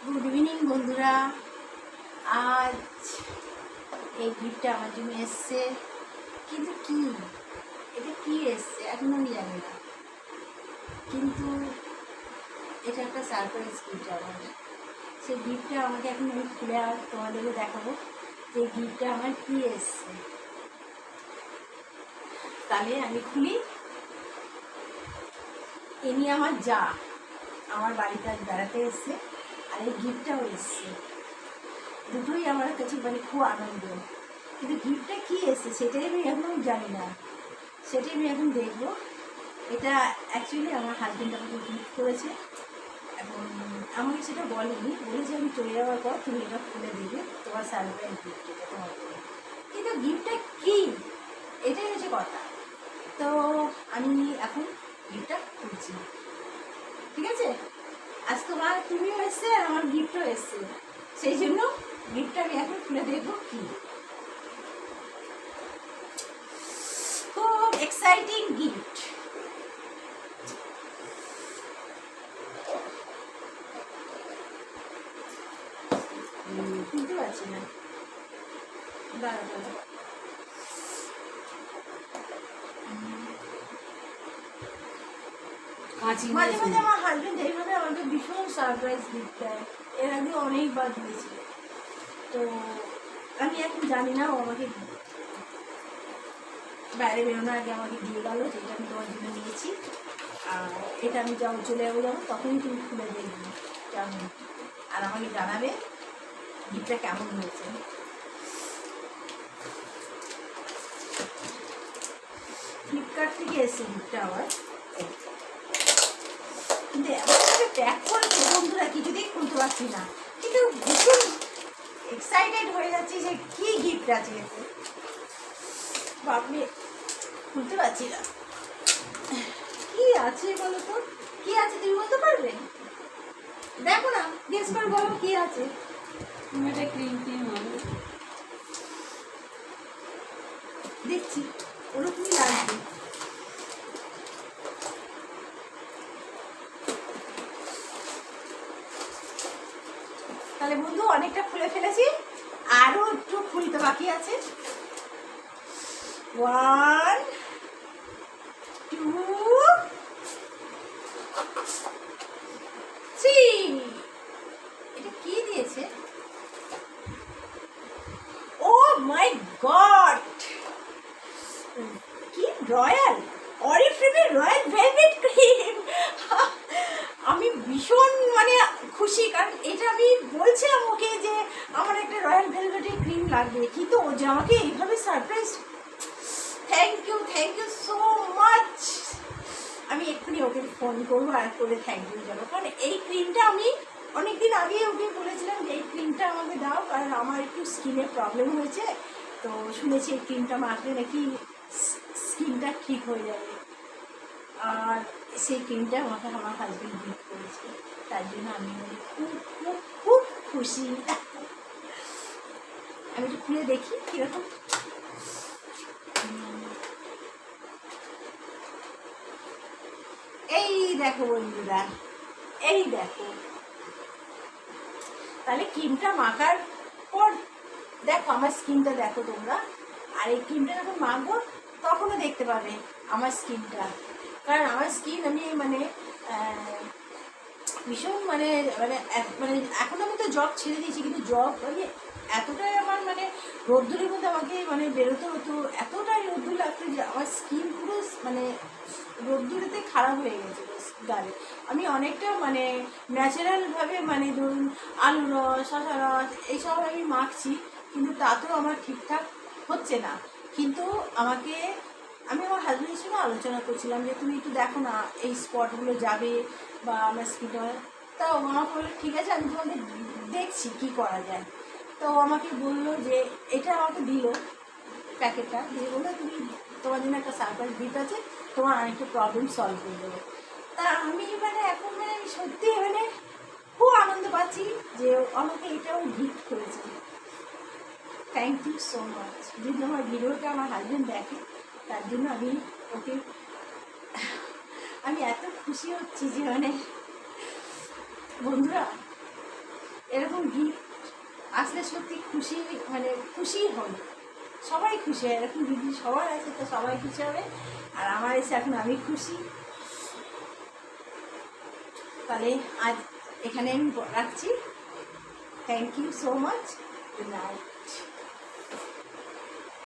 Good evening বন্ধুরা। আজ এই গিফটটা আমার জন্য এসছে, কিন্তু কি এটা কি এসছে এখন আমি জানি না, কিন্তু এটা একটা সারপ্রাইজ গিফট আমার। সেই গিফটটা আমাকে এখন আমি খুলে আর তোমাদেরকে দেখাবো যে গিফটটা আমার কি এসছে। তাহলে আমি খুলি। এমনি আমার যা আমার বাড়িতে আজ বেড়াতে এসছে, আর এই গিফটটাও এসছে। দুটোই আমার কাছে মানে খুব আনন্দ, কিন্তু গিফটটা কী এসছে সেটাই আমি এখনও জানি না, সেটাই আমি এখন দেখবো। এটা অ্যাকচুয়ালি আমার হাজব্যান্ড আমাকে গিফট করেছে। এখন আমাকে সেটা বলেনি, বলেছে আমি চলে যাওয়ার পর তুমি এটা খুলে দেবে, তোমার সারপ্রাইজ গিফট এটা তোমার জন্য। কিন্তু গিফটটা কী এটাই হচ্ছে কথা। তো আমি এখন গিফটটা খুলছি, ঠিক আছে? আজ তুমিও এসছে আর আমার গিফটও এসছে, সেই জন্য গিফটটা আমি এখন খুলে দেখবো কি। খুব এক্সাইটিং গিফট। খুলতে পারছি না, দাঁড়া দাঁড়া। মাঝে মাঝে আমার হাজবেন্ড এইভাবে আমাকে ভীষণ সারপ্রাইজ গিফট দেয়, এর আগে অনেকবার দিয়েছে। তো আমি এখন জানি না, ও আমাকে বাইরে বেরোনোর আগে আমাকে দিয়ে গেল যেটা আমি তোমার জন্য নিয়েছি। আর এটা আমি যখন চলে যাবো তখনই তুমি খুলে দেখবে কেমন, আর আমাকে জানাবে গিফটটা কেমন হয়েছে। ফ্লিপকার্ট থেকে এসেছে গিফটটা আমার, কিন্তু এমনভাবে প্যাক করেছে বন্ধুরা কিছুতেই খুলতে পারছি না, কিন্তু ভীষণ এক্সাইটেড হয়ে যাচ্ছি যে কী গিফট আছে এতে। বাপরে, খুলতে পারছি না। কি আছে বলো তো, কি আছে তুমি বলতে পারবে? দেখো না, গেস করে বলো কি আছে। তুমি এটা ক্রিম ক্রিম হবে দেখছি ওরকমই লাগবে। তাহলে বন্ধু অনেকটা খুলে ফেলেছি, আরো একটু খুলতে বাকি আছে। 1 2 3। এটা কি দিয়েছে? ও মাই গড, কি রয়্যাল অরিফ্লেমের রয়্যাল ভেলভেট ক্রিম। আমি ভীষণ মানে খুশি, কারণ এটা আমি বলছিলাম ওকে যে আমার একটা রয়্যাল ভেলভেটের ক্রিম লাগবে, কিন্তু ও যে আমাকে এইভাবে surprise. Thank you so much. আমি এক্ষুনি ওকে ফোন করবো আর করে থ্যাংক ইউ জানাবো, কারণ এই ক্রিমটা আমি অনেকদিন আগে ওকে বলেছিলাম যে এই ক্রিমটা আমাকে দাও, কারণ আমার একটু স্কিনের প্রবলেম হয়েছে। তো শুনেছি এই ক্রিমটা মাখলে নাকি স্কিনটা ঠিক হয়ে যাবে, আর সেই ক্রিমটা আমাকে আমার হাজব্যান্ড গিফট করেছে। তার জন্য আমি খুব খুব খুব খুশি। আমি একটু খুলে দেখি কীরকম। এই দেখো বন্ধুরা, এই দেখো। তাহলে ক্রিমটা মাখার পর দেখো আমার স্কিনটা দেখো তোমরা, আর এই ক্রিমটা যখন মাখবো তখনও দেখতে পাবে আমার স্কিনটা, কারণ আমার স্কিন আমি মানে ভীষণ মানে মানে মানে এখন আমি তো জব ছেড়ে দিয়েছি, কিন্তু জব মানে এতটাই আমার মানে রোদ্দুরের মধ্যে আমাকে মানে বেরোতে হতো, এতটাই রোদ্দুর লাগতো যে আমার স্কিন পুরো মানে রোদ্দুরেতে খারাপ হয়ে গেছে গালে। আমি অনেকটা মানে ন্যাচারালভাবে মানে ধরুন আলু রস, শশা রস এইসব আমি মাখছি, কিন্তু তাতেও আমার ঠিকঠাক হচ্ছে না। কিন্তু আমি আমার হাজব্যান্ডের সঙ্গে আলোচনা করছিলাম যে তুমি একটু দেখো না এই স্পটগুলো যাবে বা আমার স্কিনটা। তা ও আমাকে বললো ঠিক আছে, আমি তোমাদের দেখছি কী করা যায়। তো আমাকে বললো যে এটা আমাকে দিল প্যাকেটটা দিয়ে, বললো তুমি তোমার জন্য একটা সারপ্রাইজ গিফট আছে, তোমার অনেকটা প্রবলেম সলভ করে দেবো। তা আমি মানে এখন মানে সত্যি মানে খুব আনন্দ পাচ্ছি যে আমাকে এটাও গিফট করেছে। Thank you so much. যদি আমার ভিডিওটা আমার হাজব্যান্ড দেখে, তার জন্য আমি এত খুশি হচ্ছি যে মানে বন্ধুরা এরকম গিফট আসলে সত্যি খুশি, মানে খুশি হবে, সবাই খুশি হয়। এরকম দিদি সবার আছে তো সবাই খুশি হবে, আর আমার এসে এখন আমি খুশি। তাহলে আজ এখানে আমি রাখছি। Thank you so much, good night.